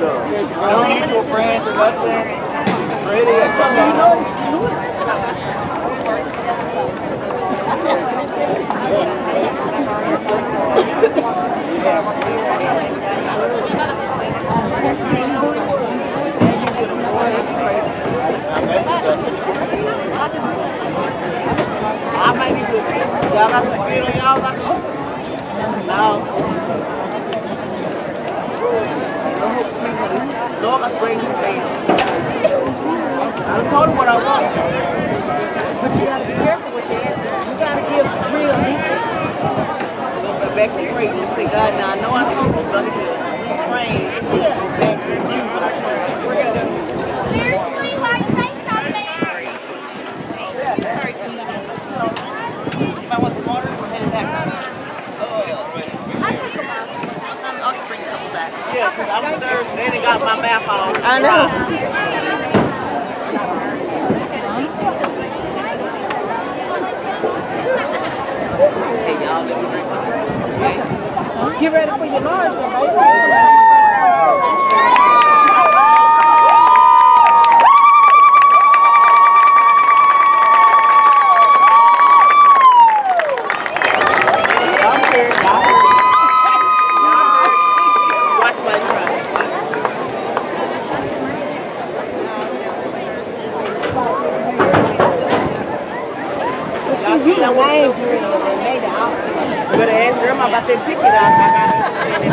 No mutual friends or nothing. Ready? Come I might be good. Y'all got some feet on y'all? No. Lord, I'm bringing his face. I told him what I want. But you gotta be careful with your answer. You gotta give real answers. I'm going to go back to pray and say, God, now I know I told you something good. Praying. Go back to you, but I told you. We're going to go. Seriously? Why you FaceTime me? Sorry, if I want some water, we're headed back. I'll take them out. I'll just bring a couple back. Yeah, because I was thirsty and got my mouth all dry. I know. Hey, y'all, let me drink my drink. Okay? Get ready for your lunch, baby. You know I ain't doing it. They made it out. You better ask Jeremiah about that ticket. I got it.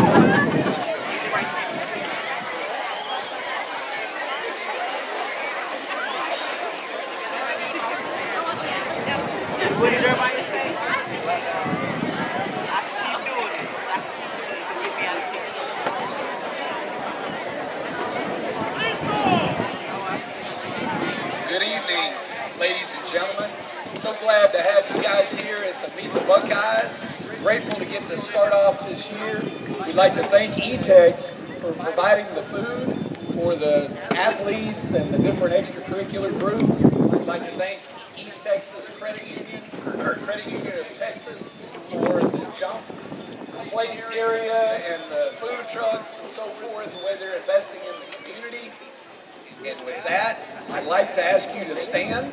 What did everybody say? I can keep doing it. I can get me out of ticket. Good evening, ladies and gentlemen. So glad to have you guys here at the Meet the Buckeyes. Grateful to get to start off this year. We'd like to thank E-Tex for providing the food for the athletes and the different extracurricular groups. We'd like to thank East Texas Credit Union, or Credit Union of Texas, for the jump play area and the food trucks and so forth, the way they're investing in the community. And with that, I'd like to ask you to stand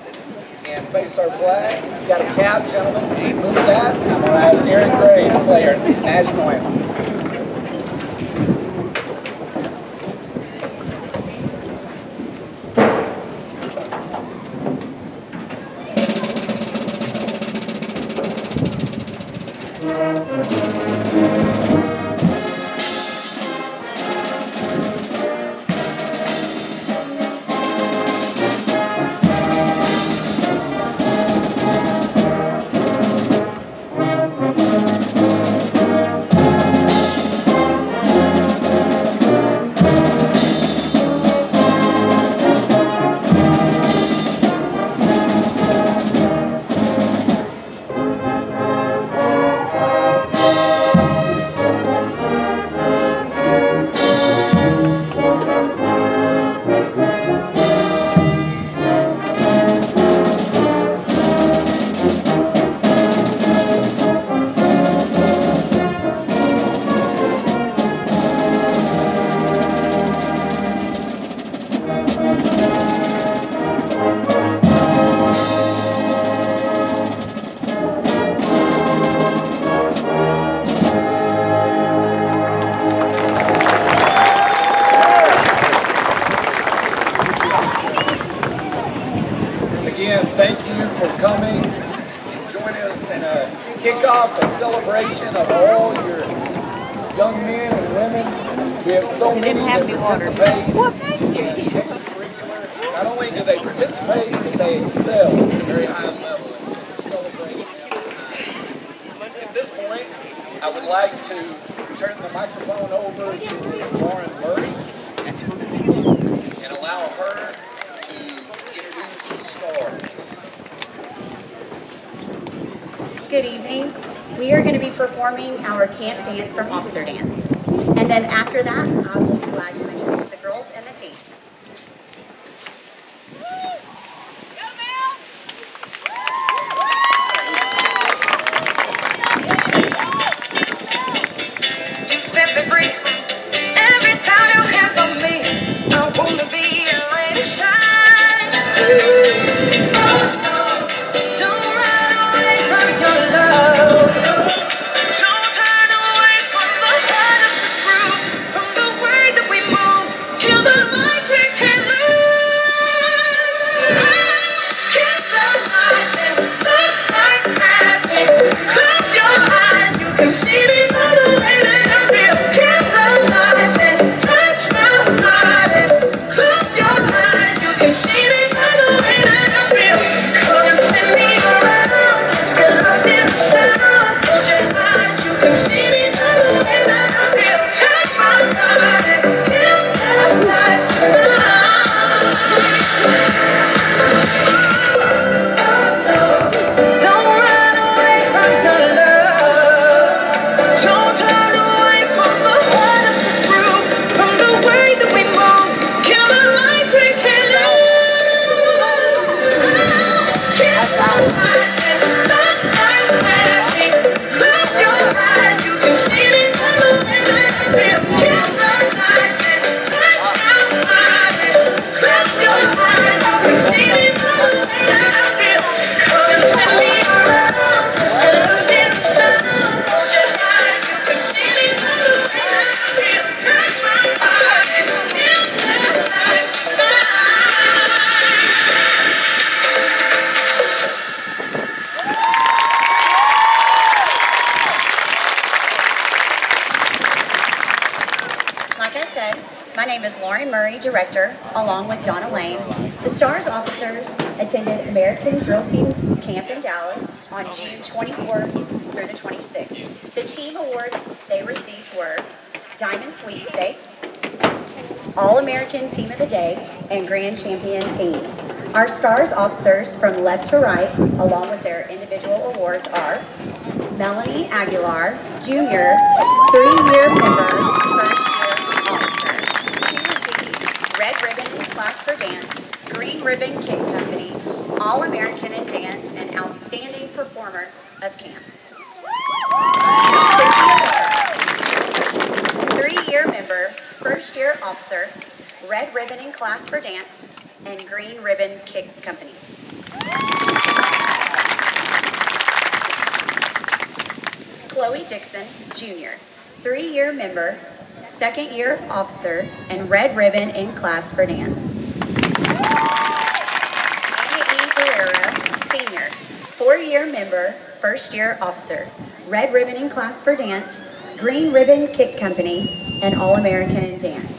and face our flag. We've got a cap, gentlemen. Move that. I'm going to ask Aaron Gray to play our national anthem. Again, thank you for coming and joining us in a kickoff, a celebration of all your young men and women. We have so many that participate. Well, thank you. In extracurricular. Not only do they participate, but they excel at a very high level. And we're celebrating them. At this point, I would like to turn the microphone over to Ms. Lauren Murray and allow her to introduce the stars. Good evening. We are going to be performing our camp dance from Officer Dance. And then after that, I will be glad to introduce the girls and the team. You set me free. Every time your hands on me. is Lauren Murray, Director, along with Donna Lane. The STARS officers attended American Drill Team Camp in Dallas on June 24th through the 26th. The team awards they received were Diamond Sweepstakes, All-American Team of the Day, and Grand Champion Team. Our STARS officers from left to right, along with their individual awards, are Melanie Aguilar, Jr., 3-year member, first-year officer. She received Red Ribbon in Class for Dance, Green Ribbon Kick Company, All-American in Dance, and Outstanding Performer of Camp. 3-year member, first-year officer, Red Ribbon in Class for Dance, and Green Ribbon Kick Company. Chloe Dixon, Jr., 3-year member, 2nd-year officer, and Red Ribbon in Class for Dance. Anna E. Guerrero, Senior, 4-year member, 1st-year officer, Red Ribbon in Class for Dance, Green Ribbon Kick Company, and All-American in Dance.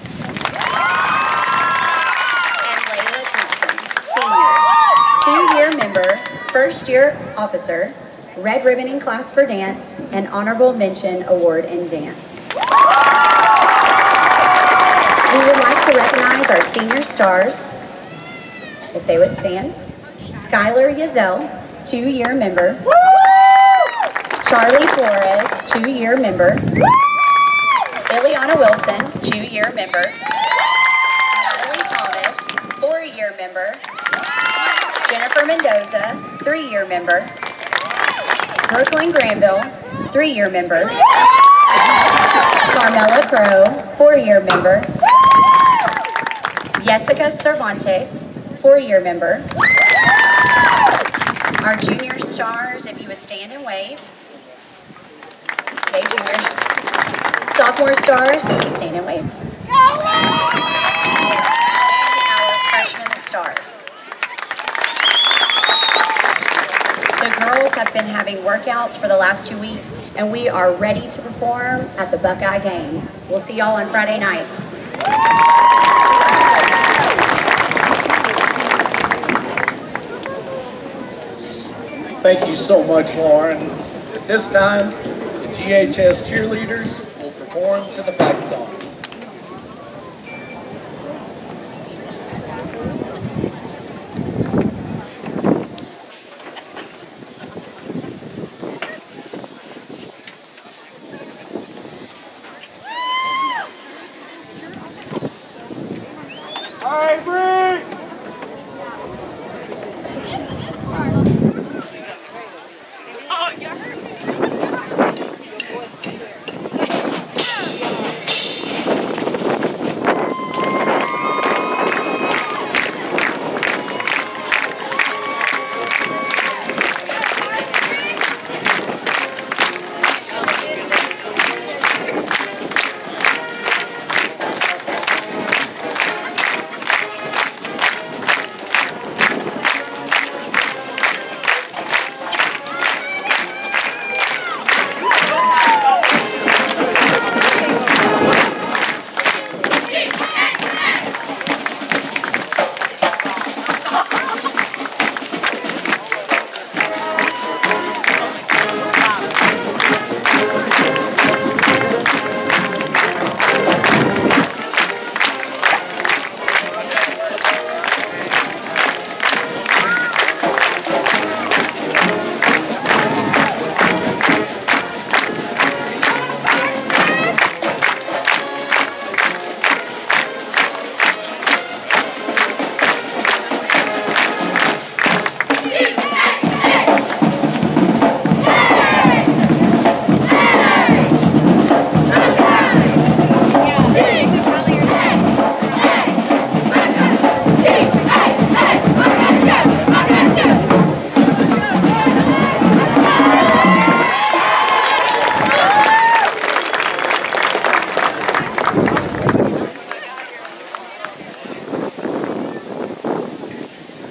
And Layla Thompson, Senior, 2-year member, 1st-year officer, Red Ribbon in Class for Dance, and Honorable Mention Award in Dance. We would like to recognize our senior stars, if they would stand. Skylar Yazell, 2-year member. Charlie Flores, 2-year member. Ileana Wilson, 2-year member. Natalie Thomas, 4-year member. Jennifer Mendoza, 3-year member. Brooklyn Granville, 3-year member. Carmela Crow, 4-year member. Jessica Cervantes, 4-year member. Our junior stars, if you would stand and wave. Okay, junior. Sophomore stars, stand and wave. And our freshman stars. The girls have been having workouts for the last 2 weeks, and we are ready to perform at the Buckeye game. We'll see y'all on Friday night. Thank you so much, Lauren. At this time, the GHS cheerleaders will perform to the flag song.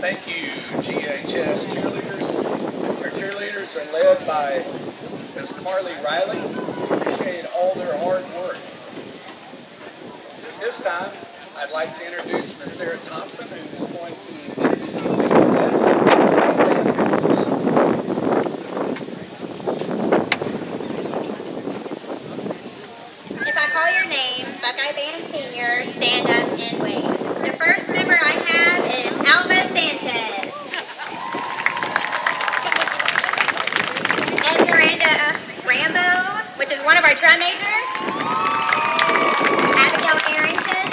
Thank you, GHS cheerleaders. Our cheerleaders are led by Ms. Carly Riley. We appreciate all their hard work. This time, I'd like to introduce Miss Sarah Thompson, who's going to introduce the Majorettes. If I call your name, Buckeye Band Senior, stand up and wave. The first member I have is Alva Sanchez. And Miranda Rambo, which is one of our drum majors. Abigail Arrington.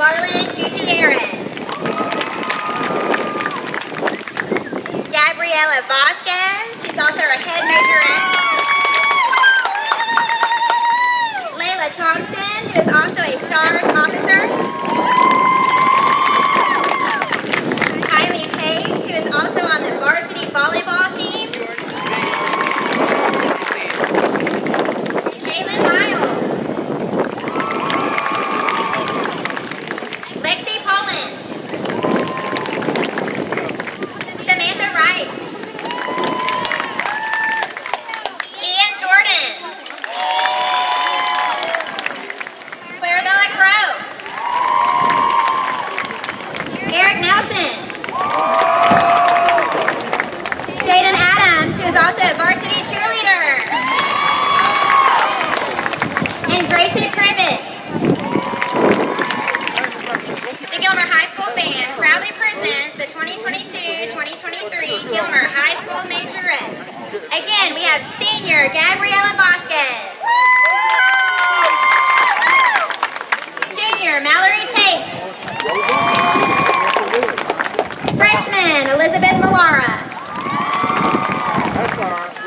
Marlon Gutierrez. Gabriela Vasquez, she's also a head majorette. Layla Thompson, who is also a STARS officer. Kylie Hayes, who is also on the varsity volleyball team. Kaylin Miles. Lexi Pollin. Samantha Wright. Ian Jordan. Clarabella Crow. Eric Nelson. Jaden Adams, who is also a varsity cheerleader. And Grayson Privet. The Gilmer High School Band proudly presents the 2022-2023 Gilmer High School Majorette. Again, we have senior Gabriela Vasquez. Junior Mallory Tate. Freshman Elizabeth Malara.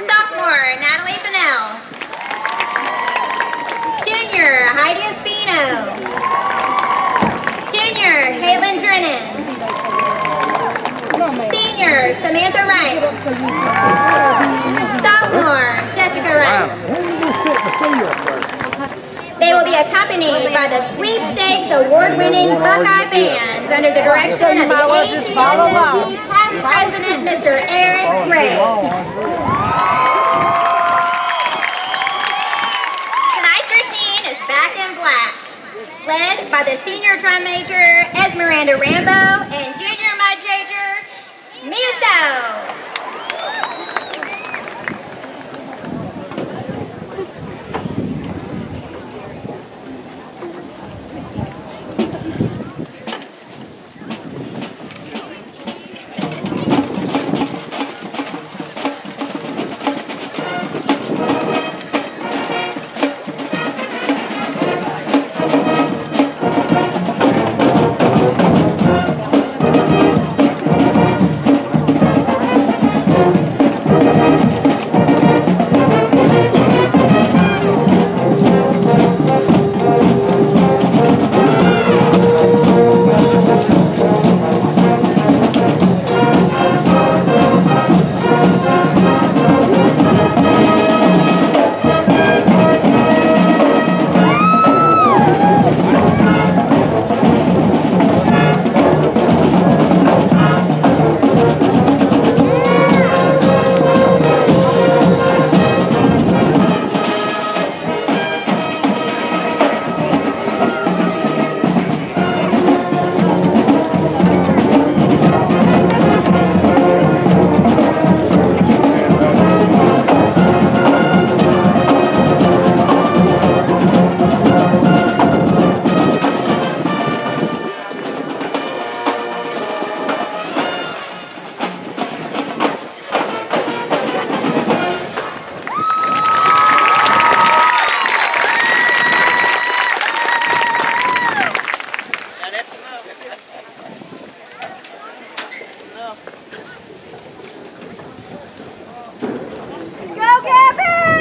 Sophomore Natalie Fennell. Junior Heidi Espino. Junior Caitlin Drennan. Senior Samantha Wright. Sophomore Jessica Wright. They will be accompanied by the Sweepstakes award-winning Buckeye Band under the direction of the ACSS past president, Mr. Eric Gray. Tonight's routine is back in black, led by the senior drum major Esmeralda Rambo and junior mud major Muso.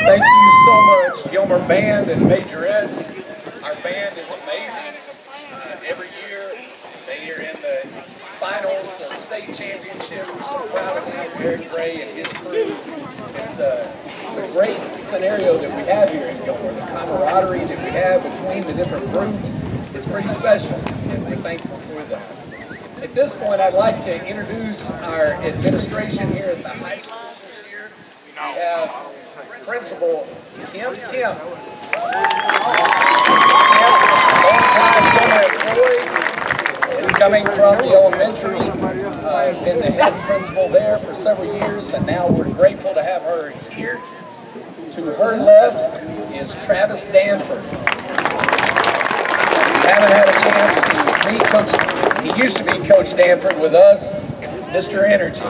Thank you so much, Gilmer Band and Majorettes. Our band is amazing. Every year they are in the finals of state championship. We're so proud of them, Eric Gray and his crew. It's a great scenario that we have here in Gilmer. The camaraderie that we have between the different groups is pretty special, and we're thankful for that. At this point, I'd like to introduce our administration here at the high school this year. We have Principal Kim Longtime Gilmer employee is coming from the elementary. Been the head principal there for several years, and now we're grateful to have her here. To her left is Travis Danford. We haven't had a chance to meet Coach. He used to be Coach Danford with us, Mr. Energy.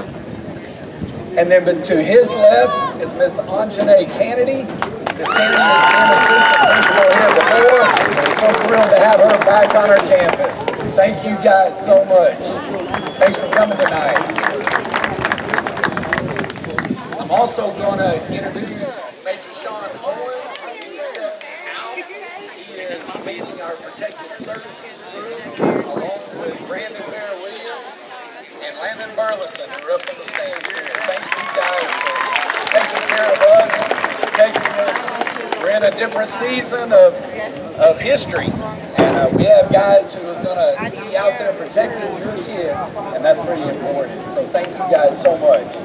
And then to his left is Miss Anjanae Kennedy. Miss Kennedy has been assistant principal here before. We're so thrilled to have her back on our campus. Thank you guys so much. Thanks for coming tonight. I'm also going to introduce Major Sean Owens. He stepped out. He is leading our protective services group along with Brandon Bear Williams and Landon Burleson, who are up in the stands here. Thank you guys for taking care of us. We're in a different season of history, and we have guys who are going to be out there protecting your kids, and that's pretty important. So thank you guys so much.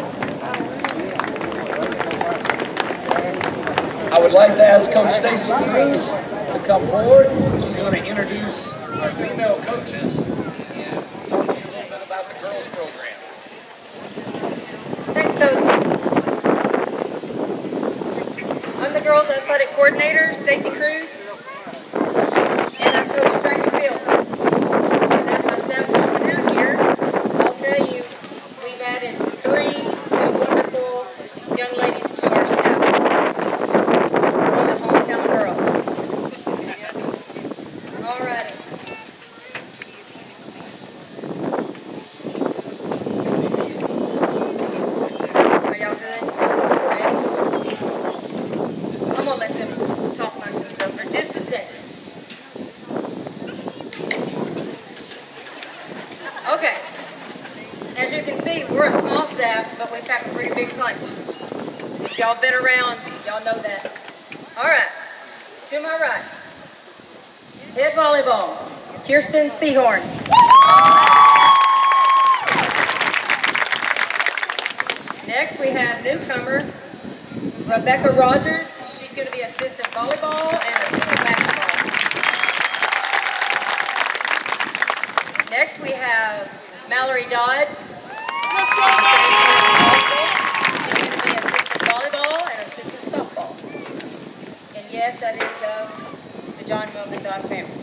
I would like to ask Coach Stacy Cruz to come forward. She's going to introduce our female coaches and talk to you a little bit about the girls program. Thanks, Coach. I'm the girls athletic coordinator, Stacy Cruz, and I coach track and field. And as my staff's coming out here, I'll tell you, we've added 3 new wonderful young ladies to our staff from the hometown girls. Alrighty. Are y'all good? Ready? I'm gonna let them talk amongst themselves for just a second. Okay. As you can see, we're a small staff, but we pack a pretty big punch. If y'all been around, y'all know that. Alright. To my right. Head volleyball, Kirsten Seahorn. Next we have newcomer, Rebecca Rogers. She's going to be assistant volleyball and assistant basketball. Next we have Mallory Dodd. She's going to be assistant volleyball and assistant softball. And yes, that is the John Mogan Dodd family.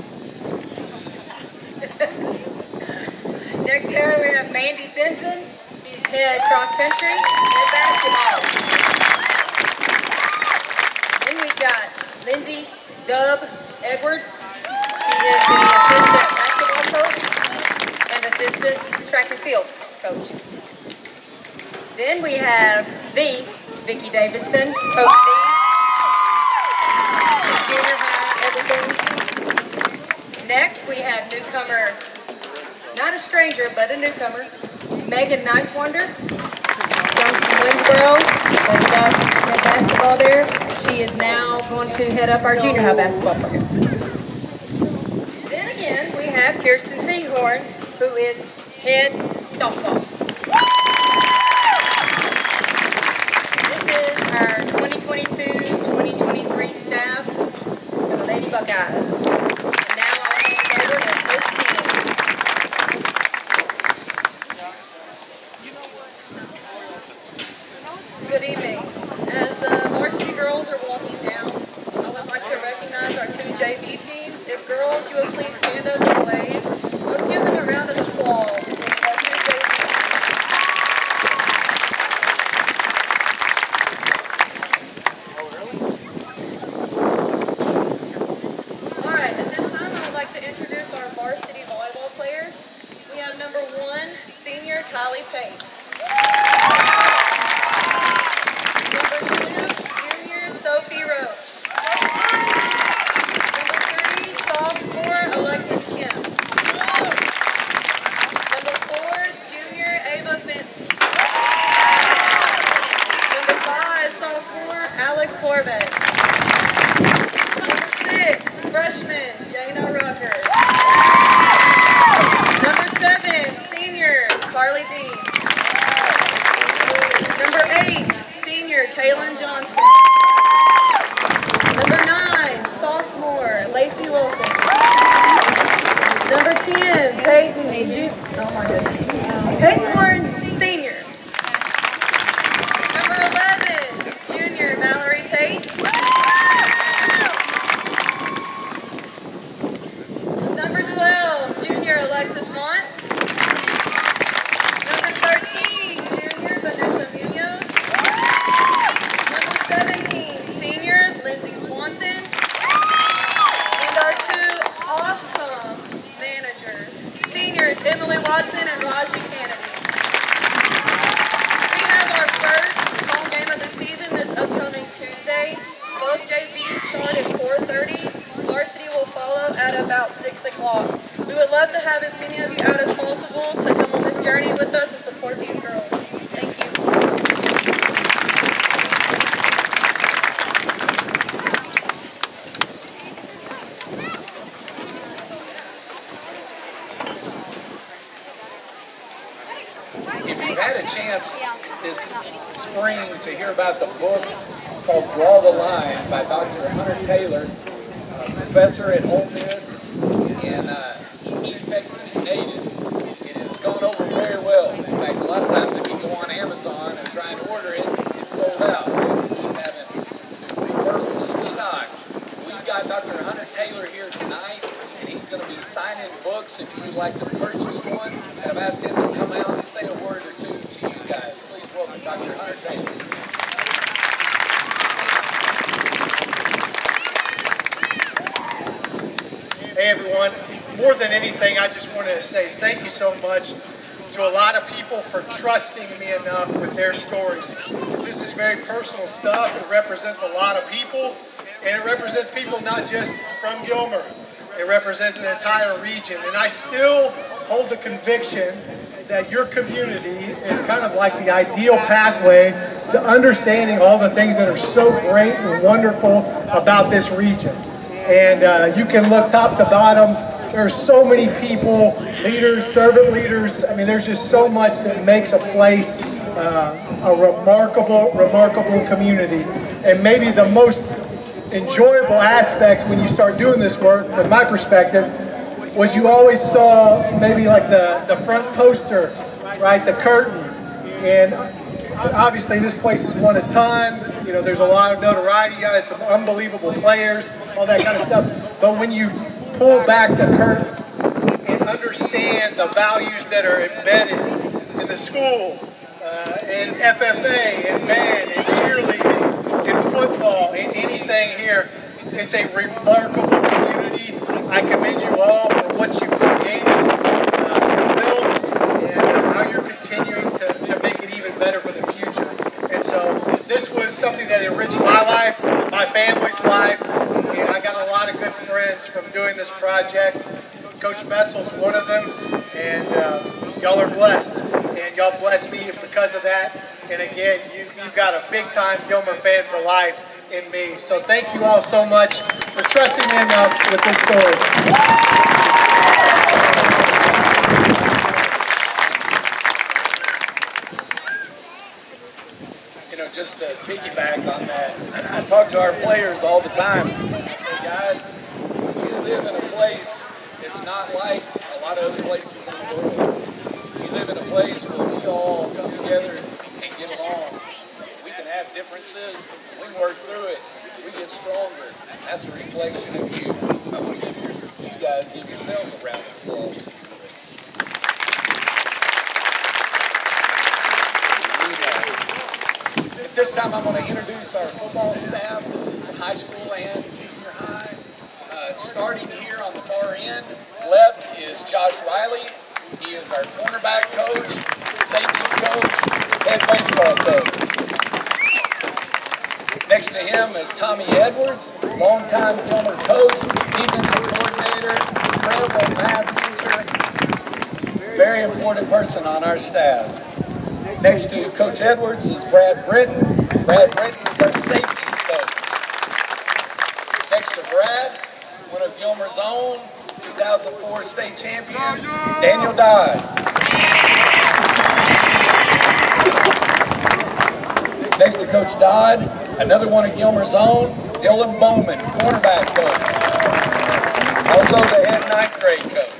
Next here we have Mandy Simpson. She's head cross country and basketball. Then we've got Lindsay Dub Edwards. She is the assistant basketball coach and assistant track and field coach. Then we have the Vicki Davidson, Coach D. Junior high, everything. Next we have newcomer, not a stranger, but a newcomer, Megan Nicewonder. Comes from Winsboro, has basketball there. She is now going to head up our junior high basketball program. Then again, we have Kirsten Seahorn, who is head softball. This is our 2022-2023 staff for the Lady Buckeyes. And now I'll hand it over to Coach Tina. Good evening. As the varsity girls are walking down, I would like to recognize our 2 JV teams. If girls, you would please stand up and wave. Let's give them a round of applause. Alright, at this time I would like to introduce our varsity volleyball players. We have number 1, senior Kylie Pace. Number 2, junior Sophie Roach. Number 3, sophomore Alexis Kim. Number 4, junior Ava Fenton. Number 5, sophomore Alex Horvath. Number 6, freshman Jana Rucker. Number 7, senior Carly Dean. Peyton, oh my goodness. Peyton Warren, senior. Number 11, junior, Mallory Tate. Number 12, junior, Alexis Mont. Number 13, junior, Vanessa Munoz. Number 17, senior, Lindsay Swanson. And our two awesome managers, seniors, Emily Watson and Raji Kennedy. We have our first home game of the season this upcoming Tuesday. Both JVs start at 4:30. Varsity will follow at about 6 o'clock. We would love to have as many of you out as possible to come on this journey with us and support these girls. Thank you. If you've had a chance this spring to hear about the book called Draw the Line by Dr. Hunter Taylor, professor at Ole Miss and East Texas native, it has gone over very well. In fact, a lot of times if you go on Amazon and try and order it, it's sold out. You keep having to repurpose some stock. We've got Dr. Hunter Taylor here tonight, and he's going to be signing books if you would like to purchase one. And I've asked him to come out and say a word or two to you guys. Please welcome Dr. Hunter Taylor. Hey everyone, more than anything I just wanted to say thank you so much to a lot of people for trusting me enough with their stories. This is very personal stuff. It represents a lot of people, and it represents people not just from Gilmer. It represents an entire region, and I still hold the conviction that your community is kind of like the ideal pathway to understanding all the things that are so great and wonderful about this region. And you can look top to bottom. There's so many people, leaders, servant leaders. I mean, there's just so much that makes a place a remarkable, remarkable community. And maybe the most enjoyable aspect when you start doing this work, from my perspective, was you always saw maybe like the front poster, right, the curtain. And obviously this place has won a ton. You know, there's a lot of notoriety. You got some unbelievable players, all that kind of stuff. But when you pull back the curtain and understand the values that are embedded in the school, in FFA, in band, in cheerleading, in football, in anything here, it's a remarkable community. I commend you all for what you've created, built, and how you're continuing to make it even better for the future. And so this was something that enriched my life, my family's life, and I got a lot of good friends from doing this project. Coach Metzel's one of them, and y'all are blessed, and y'all bless me because of that. And again, you've got a big-time Gilmer fan for life in me. So thank you all so much for trusting me enough with this story. You know, just to piggyback on that, I talk to our players all the time. I say, guys, you live in a place that's not like a lot of other places in the world. You live in a place where we all come together and get along. We can have differences, we work through it, we get stronger. That's a reflection of you. So I want to give you guys give yourselves a round of applause. At this time, I'm going to introduce our football staff. This is high school and junior high. Starting here on the far end, left is Josh Riley. He is our cornerback coach, safeties coach, head baseball coach. Next to him is Tommy Edwards, longtime Gilmer coach, defensive coordinator, incredible math teacher, very important person on our staff. Next to Coach Edwards is Brad Britton. Brad Britton is our safeties coach. Next to Brad, one of Gilmer's own, 2004 state champion, Daniel Dodd. Next to Coach Dodd, another one of Gilmer's own, Dylan Bowman, cornerback coach. Also the head 9th grade coach.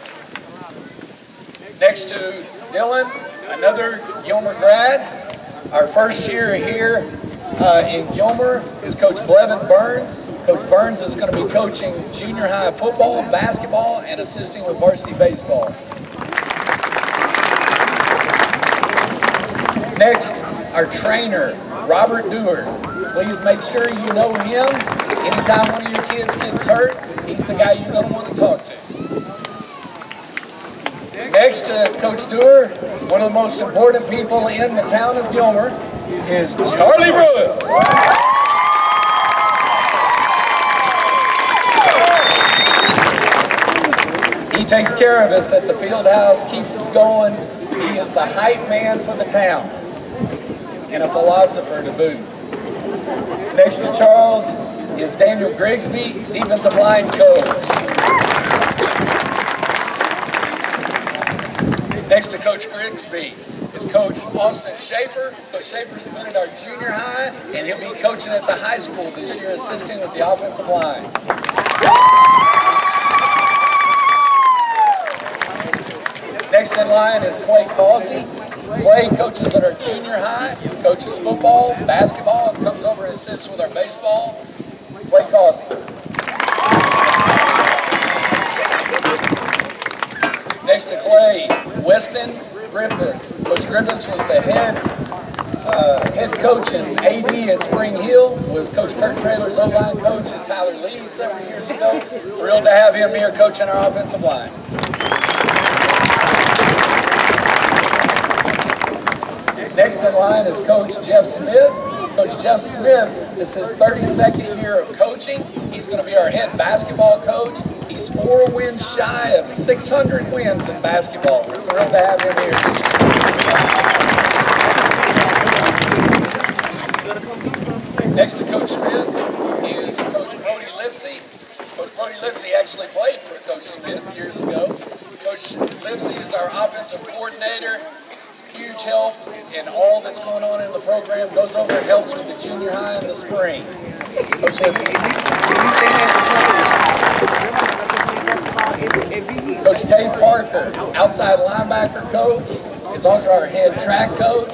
Next to Dylan, another Gilmer grad. Our first year here in Gilmer is Coach Blevin Burns. Coach Burns is going to be coaching junior high football, basketball, and assisting with varsity baseball. Next, our trainer, Robert Dewar. Please make sure you know him. Anytime one of your kids gets hurt, he's the guy you're going to want to talk to. Next to Coach Dewar, one of the most important people in the town of Gilmer is Charlie Brooks. He takes care of us at the field house, keeps us going. He is the hype man for the town and a philosopher to boot. Next to Charles is Daniel Grigsby, defensive line coach. Next to Coach Grigsby is Coach Austin Schaefer. Coach Schaefer has been at our junior high, and he'll be coaching at the high school this year, assisting with the offensive line. Next in line is Clay Causey. Clay coaches at our junior high, coaches football, basketball, and comes over and assists with our baseball. Clay Causey. Next to Clay, Weston Griffiths. Coach Griffiths was the head coach and AD at Spring Hill, was Coach Jeff Traylor's O-line coach at Tyler Lee several years ago. Thrilled to have him here coaching our offensive line. Next in line is Coach Jeff Smith. Coach Jeff Smith is his 32nd year of coaching. He's going to be our head basketball coach. He's 4 wins shy of 600 wins in basketball. We're thrilled to have him here this year. Next to Coach Smith is Coach Brody Lipsey. Coach Brody Lipsey actually played for Coach Smith years ago. Coach Lipsey is our offensive coordinator. Huge help in all that's going on in the program. Goes over and helps with the junior high in the spring. Coach Lipsey. Coach Dave Parker, outside linebacker coach, is also our head track coach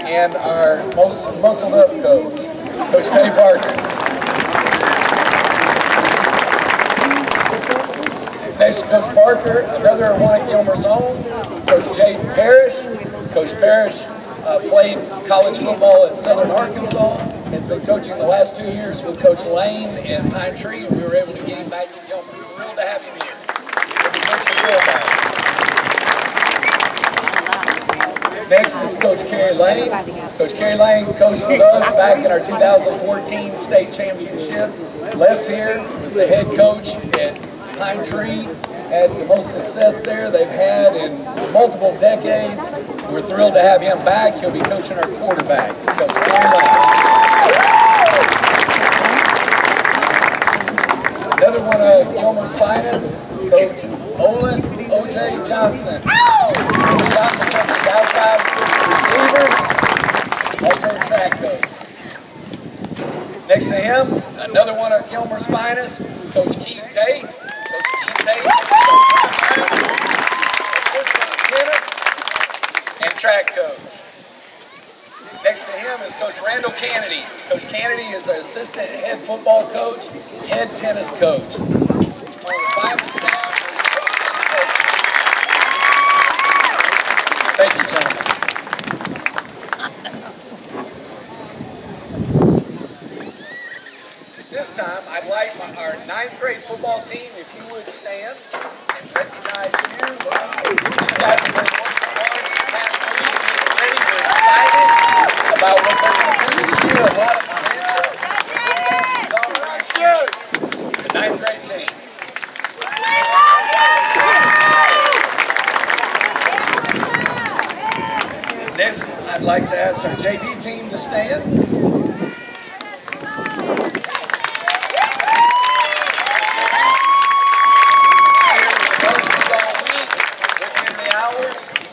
and our muscle up coach. Coach Dave Parker. Next to Coach Parker, another one of Gilmer's own, Coach Jaden Parrish. Coach Parrish played college football at Southern Arkansas, has been coaching the last 2 years with Coach Lane in Pine Tree, and we were able to get him back to Gilmer. We're thrilled to have him here. Next is Coach Kerry Lane. Coach Kerry Lane coached with us back in our 2014 state championship. Left here, was the head coach at Pine Tree. Had the most success there they've had in multiple decades. We're thrilled to have him back. He'll be coaching our quarterbacks. Coach Kerry Lane. Another one of Gilmer's finest, Coach Olin O.J. Johnson. Coach Johnson coaches outside receivers, also track coach. Next to him, another one of Gilmer's finest, Coach Keith Tate. Coach Keith Tate, assistant tennis and track coach. Next to him is Coach Randall Kennedy. Coach Kennedy is our assistant head football coach, head tennis coach. On the finest staff, thank you, gentlemen. This time, I'd like our 9th grade football team, if you would stand and recognize you. You guys have been working hard these past weeks, getting ready. We're excited about what they're going to do this year. A lot of potential. The 9th grade team. Next, I'd like to ask our JV team to stand.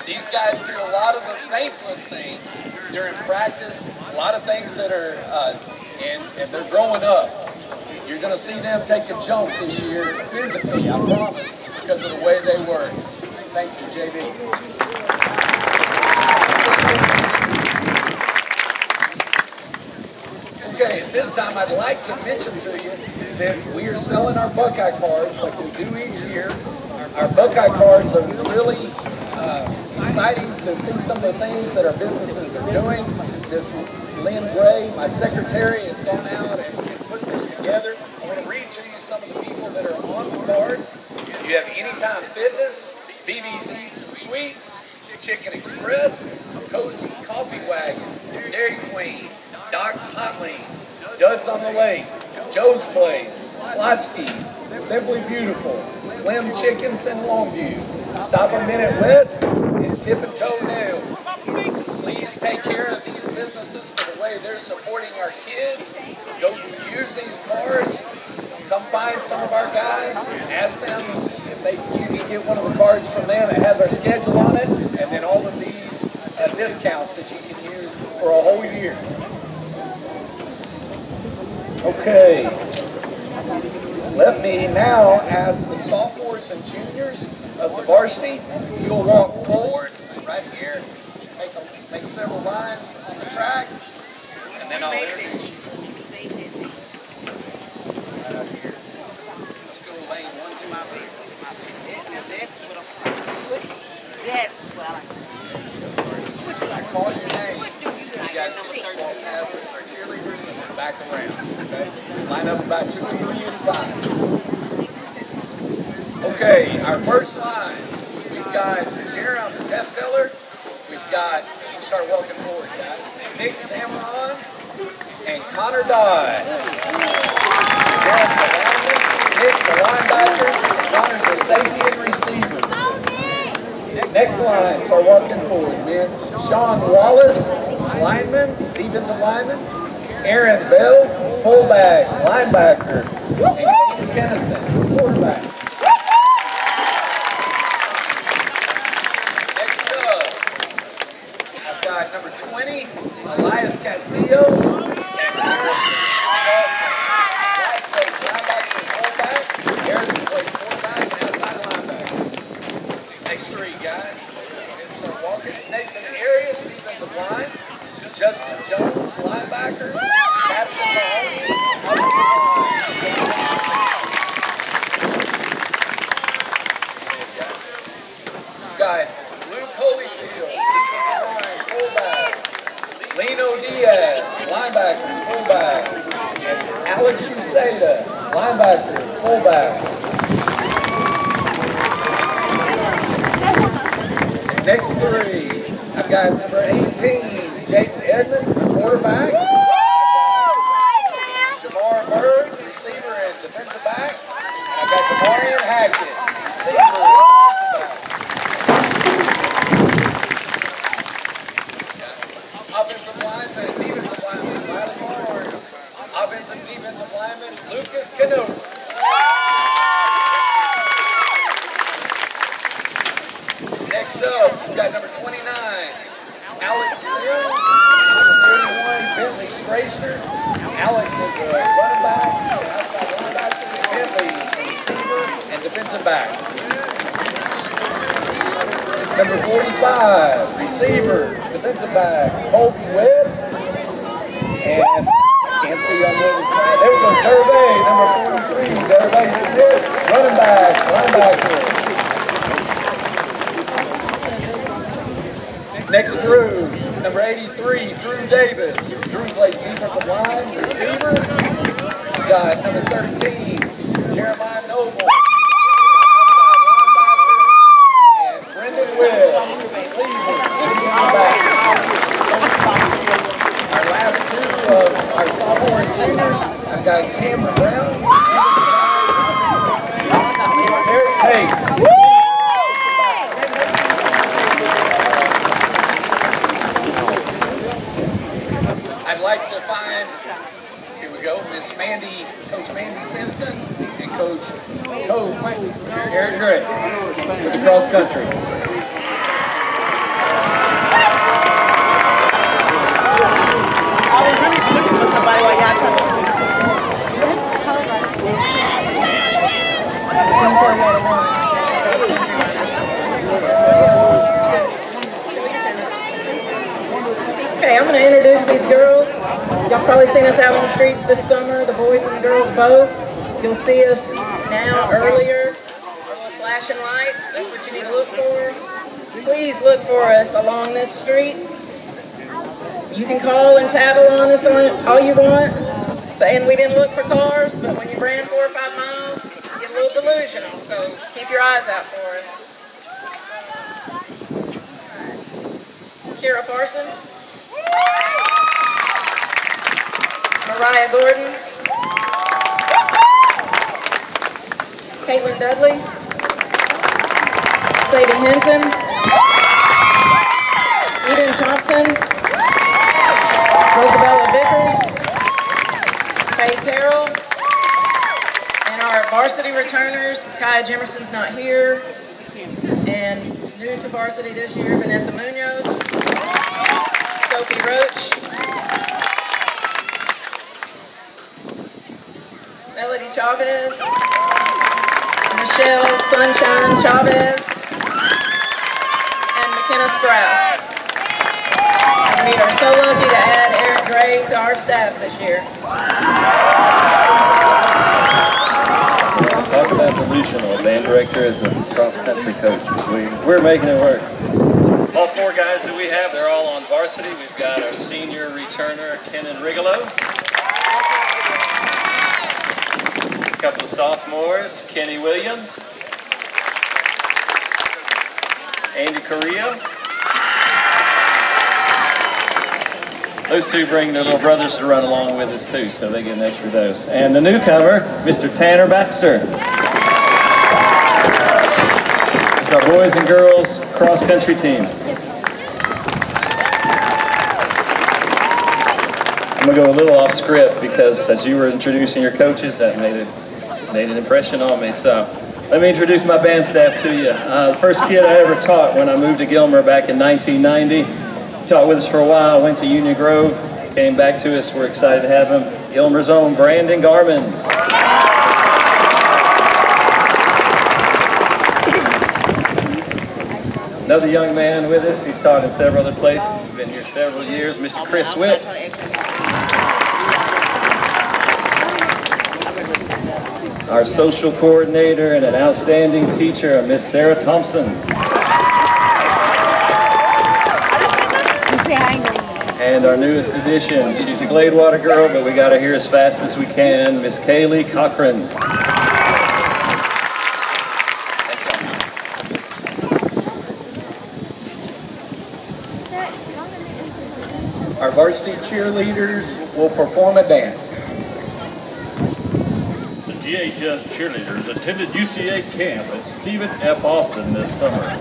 These guys do a lot of the thankless things during practice, a lot of things that are, and they're growing up. You're going to see them take a jump this year physically, I promise, because of the way they work. Thank you, JB. Okay, at this time I'd like to mention to you that we are selling our Buckeye cards like we do each year. Our Buckeye cards are really exciting to see some of the things that our businesses are doing. This Lynn Gray, my secretary, has gone out and put this together. I want to read to you some of the people that are on the card. You have Anytime Fitness, BB's Eats and Sweets, Chicken Express, Cozy Coffee Wagon, Dairy Queen, Doc's Hot Wings, Duds on the Lake, Joe's Place, Slotsky's, Simply Beautiful, Slim Chickens in Longview, Stop a Minute West, and Tip and Toe Nails. Please take care of these businesses for the way they're supporting our kids. Go use these cards. Come find some of our guys. Ask them if you can get one of the cards from them. It has our schedule on it, and then all of these discounts that you can use for a whole year. Okay. Let me now ask the sophomores and juniors of the varsity. You'll walk forward right here. Make several lines on the track, and then I'll introduce you. Right out here. Let's go lane 1, 2, 3. That's what I Call your name. You guys can just walk past us, our cheerleaders, and then back around. Okay? Line up about 2 or 3 at a time. Okay, our first line. We've got Jerry, the test teller. We've got, you start walking forward, guys. Nick Zamaron and Connor Dodd. Jerry's the lineman, Nick the linebacker, Connor's the safety and receiver. Next line, start walking forward, men. Sean Wallace, lineman, defensive lineman. Aaron Bell, fullback, linebacker. And Casey Tennyson, quarterback. Next up, I've got number 20, Elias Castillo. Harrison plays quarterback and outside linebacker. Next 3, guys. Start walking. Nathan Arias, defensive line. Justin Jones, linebacker. Caston Mahoney, offensive line. We've got Luke Holyfield, defensive line, fullback. Lino Diaz, linebacker, fullback. And Alex Useda, linebacker, fullback. Next 3, I've got number 18, Jaden Edmond, quarterback. Jamar Bird, receiver and defensive back. And I've got Demarian Hackett, receiver and defensive back. Offensive lineman, defensive lineman, Riley Barnes. Offensive defensive lineman, Lucas Cano. Next up, we've got number 29, Alex Sims, number 31, Bentley Strasner. Alex is a running back, outside linebacker. Bentley, receiver and defensive back. Number 45, receiver, defensive back, Colby Webb. And can't see on the other side. There we go, Derby, number 43, Derby Smith, running back, linebacker. Next group, number 83, Drew Davis. Drew plays defensive line, receiver. We got number 13, Jeremiah Noble. And Brendan Will, receiver, back. Our last 2 of our sophomore and juniors, I've got Cameron Brown. Terry Tate. I'd like to find, here we go, Miss Mandy, Coach Mandy Simpson, and Coach Eric Gray with the cross country. I was really looking for somebody while y'all trying to do this. probably seen us out on the streets this summer, the boys and the girls both. You'll see us now earlier, flashing lights. That's what you need to look for. Please look for us along this street. You can call and tattle on us all you want, saying we didn't look for cars, but when you ran 4 or 5 miles, you get a little delusional, so keep your eyes out for us. Kira Parson, Mariah Gordon, Caitlin Dudley, Sadie Hinton, Eden Thompson, Rosabella Vickers, Kay Carroll, and our varsity returners. Kaya Jimerson's not here, and new to varsity this year, Vanessa Munoz, Sophie Roach, Melody Chavez, Michelle Sunshine Chavez, and McKenna Sprouse. We are so lucky to add Eric Gray to our staff this year. Talk about delusional. A band director as a cross-country coach. We're making it work. All 4 guys that we have, they're all on varsity. We've got our senior returner, Kenan Rigelow. A couple of sophomores, Kenny Williams, Andy Correa. Those 2 bring their little brothers to run along with us too, so they get an extra dose. And the newcomer, Mr. Tanner Baxter. It's our boys and girls cross-country team. I'm gonna go a little off script because as you were introducing your coaches, that made an impression on me. So let me introduce my band staff to you. The first kid I ever taught when I moved to Gilmer back in 1990. Taught with us for a while, went to Union Grove, came back to us. We're excited to have him. Gilmer's own Brandon Garman. Another young man with us. He's taught in several other places. He's been here several years. Mr. Chris Witt. Our social coordinator and an outstanding teacher, Miss Sarah Thompson. And our newest addition, she's a Gladewater girl, but we got her here as fast as we can, Miss Kaylee Cochran. Our varsity cheerleaders will perform a dance. The GHS cheerleaders attended UCA camp at Stephen F. Austin this summer.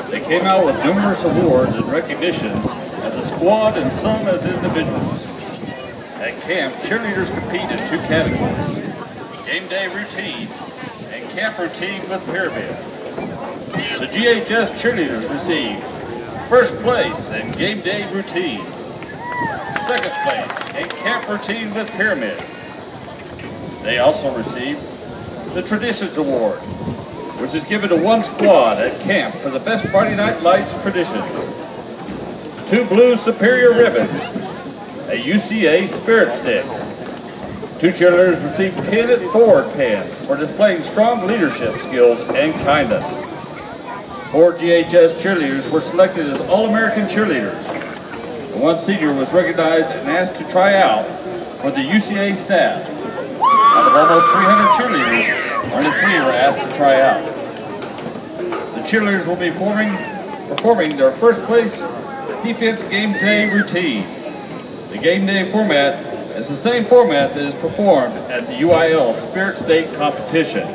They came out with numerous awards and recognitions as a squad and some as individuals. At camp, cheerleaders compete in 2 categories, game day routine and camp routine with pyramid. The GHS cheerleaders received first place in game day routine, second place in camp routine with pyramid. They also received the Traditions Award, which is given to one squad at camp for the best Friday Night Lights traditions. 2 blue Superior ribbons, a UCA Spirit Stick. 2 cheerleaders received pin and forward pins for displaying strong leadership skills and kindness. 4 GHS cheerleaders were selected as All-American cheerleaders. The 1 senior was recognized and asked to try out for the UCA staff. Out of almost 300 cheerleaders, only 3 were asked to try out. The cheerleaders will be performing their first place defense game day routine. The game day format is the same format that is performed at the UIL Spirit State competition.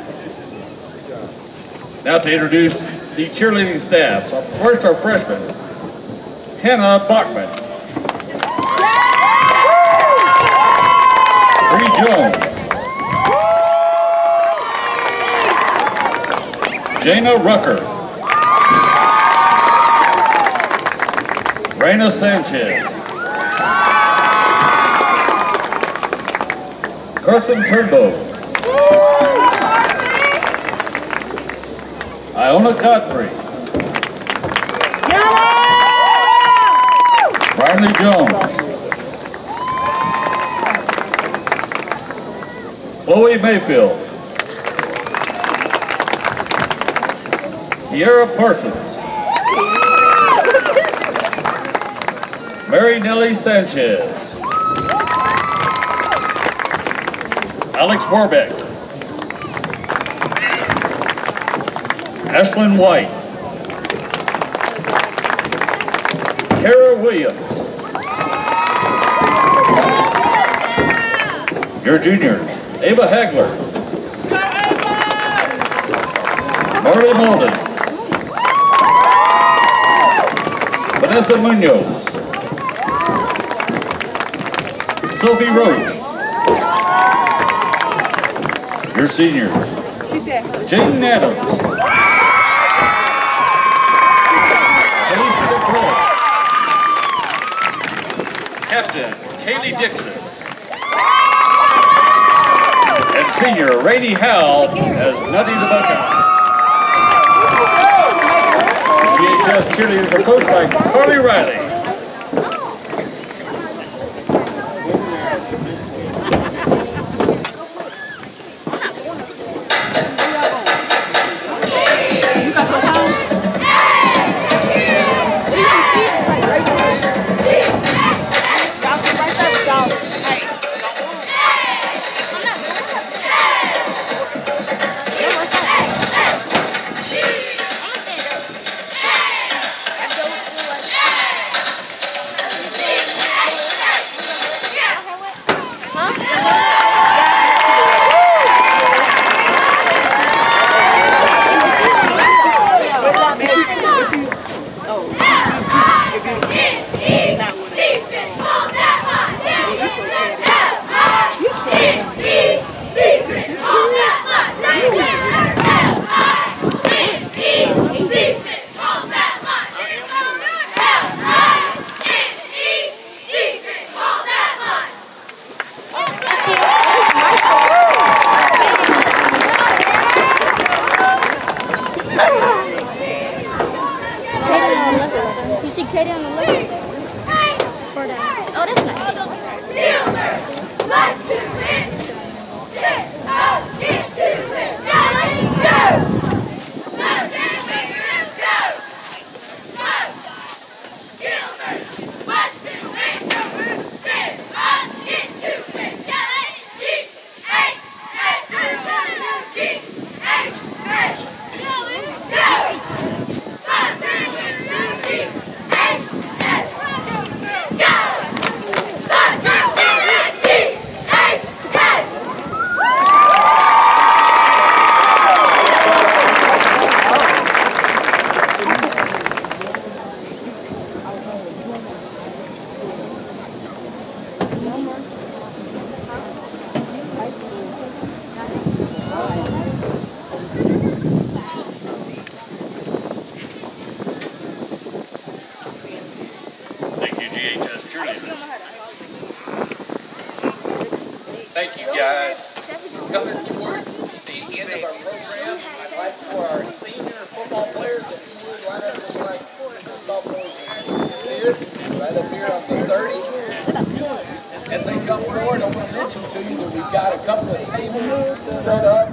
Now to introduce the cheerleading staff. So first our freshman, Hannah Bachman. Bree Jones. Jana Rucker. Reina Sanchez. Carson Turnbow. Iona Godfrey. Riley Jones. Chloe Mayfield. Kiara Parsons. Mary Nellie Sanchez. Alex Warbeck. Ashlyn White. Kara Williams. Your juniors, Ava Hagler. Marley Malden. Vanessa Munoz. Sophie Roach. Your seniors, Jayden Adams. Alicia DePro. Captain Kaylee Dixon. And senior Rainey Howell as Nutty the Buckeye. GHS cheerleaders are coached by Carly Riley. Thank you, guys. Coming towards the end of our program, I'd like for our senior football players, if you would, line up just like the sophomores did, right up here on the 30. As they come forward, I want to mention to you that we've got a couple of tables set up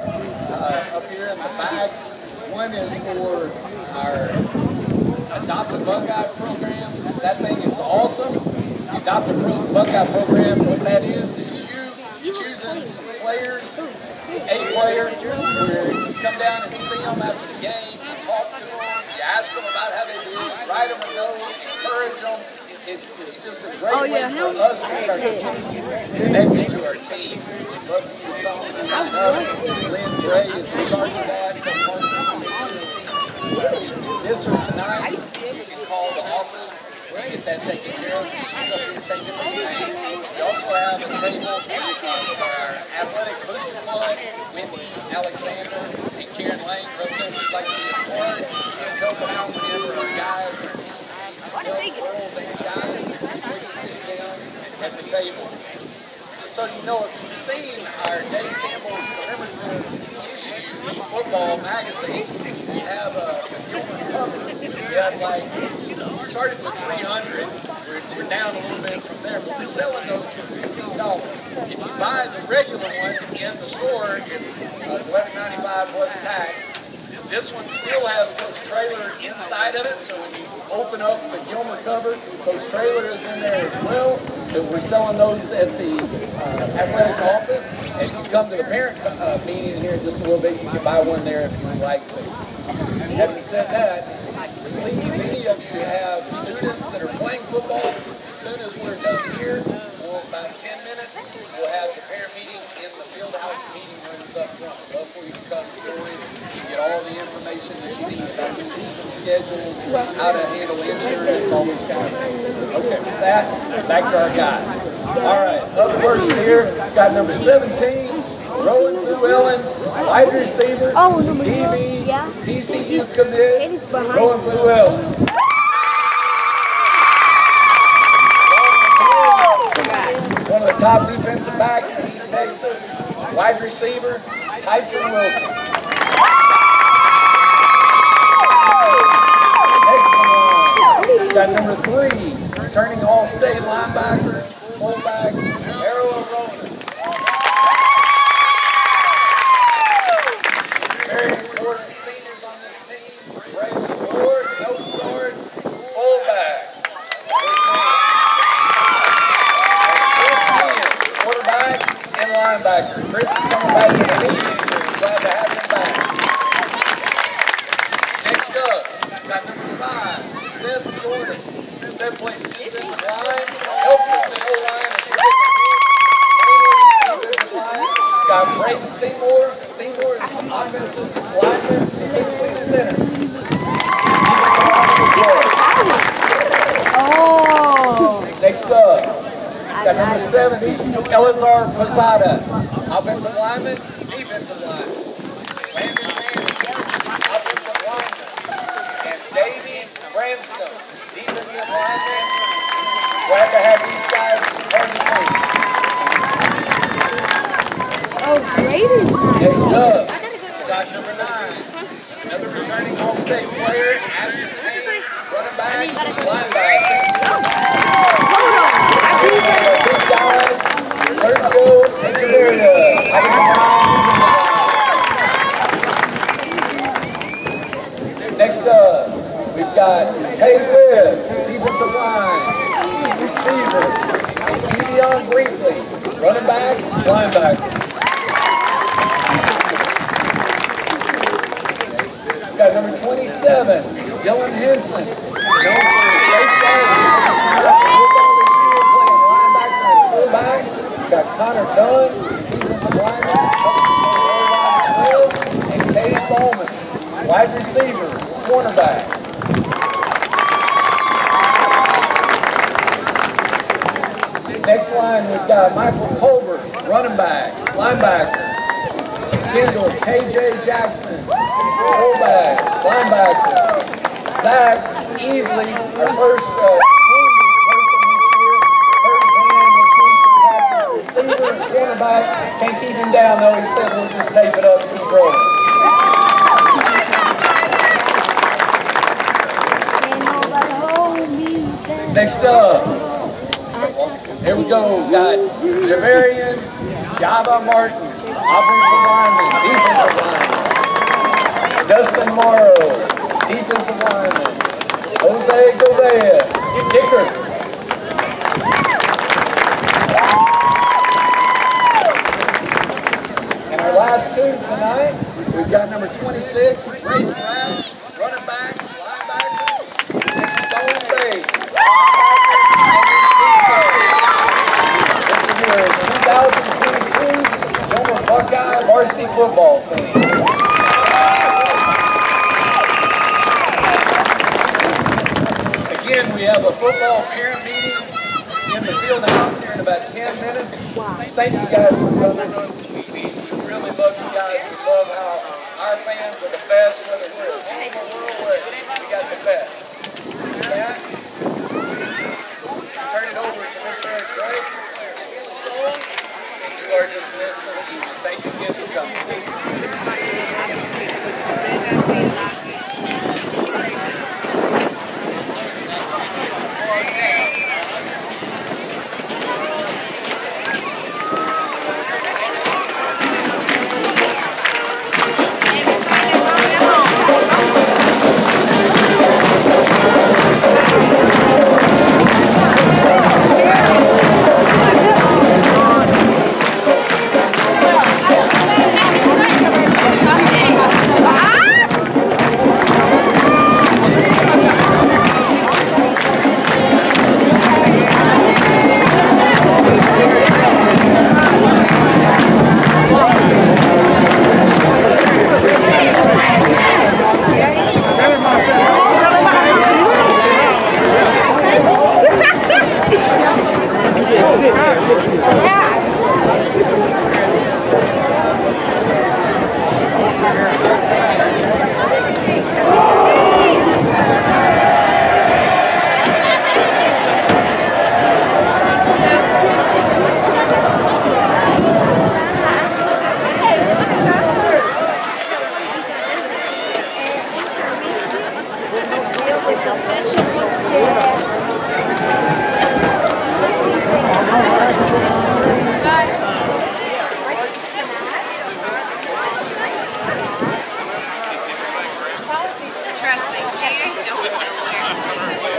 here in the back. One is for our Adopt a Buckeye program. That thing is awesome. The Adopt a Buckeye program, what that is you choosing some players, a player, where you come down and see them after the game, you talk to them, you ask them about how they do, write them a note, encourage them. It's just a great way for us to get connected to our team. We'd love for you to come and sign up. Lynn Dre is in charge of that. This or tonight, you can call the office. We'll get that taken care of. She's up here taking the name. We also have a table for our athletic booster club. Wendy Alexander and Karen Lane wrote them. We'd like to be a part. We're helping out whenever our guys are guys sit down at the table. Just so you know, if you've seen our Dave Campbell's commemorative issue football magazine, we have a Gilmer cover. We have like, we started with 300. we're down a little bit from there, but we're selling those for $15. If you buy the regular one in the store, it's $11.95 plus tax. This one still has Coach Traylor inside of it, so when you open up the Gilmer cover, Coach Traylor is in there as well. But we're selling those at the athletic office. And if you come to the parent meeting here in just a little bit, you can buy one there if you would like to. Having said that, please, many of you have students that are playing football. As soon as we're done here, about 10 minutes, we'll have the parent meeting in the field house meeting rooms up front. Love for you to come join. You get all the information that you need about the season schedules, how to handle insurance, all those kind of things. Okay, with that, back to our guys. All right, up first here, got number 17, Rowan Llewellyn, wide receiver, DB, TCU commit, Rowan Llewellyn. One of the top defensive backs in East Texas, wide receiver, Tyson Wilson. Next one, got number 3, returning All-State linebacker, fullback, Arrow Ronan. Very important seniors on this team, Braylon Ward, nose guard, fullback. Quarterback and linebacker. Chris is coming back in the meeting. We're glad to have him back. Next up, got number 5, Seth Jordan. Seth plays defensive line, helps us in O-line, and defensive line. Got Brayden Seymour. Seymour is offensive lineman, specifically center. Next up, got number 70, Elazar Posada, offensive lineman, defensive lineman. Landon Manning, offensive lineman. And Davey Branscombe, defensive lineman. Glad to have these guys part of the team. Oh, great. Next up, got number 9, another returning All-State player, Ashton Hayes, running back, linebacker. Big guys, Sergio Echeverria. Next up, we've got Tay Webb, defensive line, receiver, and Gideon Brinkley, running back, linebacker. We've got number 27, Dylan Henson, known for his safe fullback. We've got Connor Dunn, defensive lineman, and Cade Bowman, wide receiver, cornerback. Next line, we've got Michael Colbert, running back, linebacker. Kendall KJ Jackson, fullback, linebacker. Zach Easley, our first receiver, cornerback. Can't keep him down though. He said we'll just tape it up and keep rolling. Next up, here we go. Got Javarian Java Martin, offensive lineman, defensive lineman. Dustin Morrow, defensive lineman. Jose Gobea, kicker. Our last two tonight, we've got number 26, Brayden Brown, running back, linebacker, and Stone Bay. This is your 2022 Gilmer Buckeye varsity football team. Again, we have a football parent meeting in the field house here in about 10 minutes. Thank you guys for coming. We really love you guys. We love how our fans are the best, whether we're a team or we're away. We got the best. With that, turn it over to Mr. Eric Drake. And you are dismissed for the evening. Thank you again for coming. Trust me, she ain't going nowhere.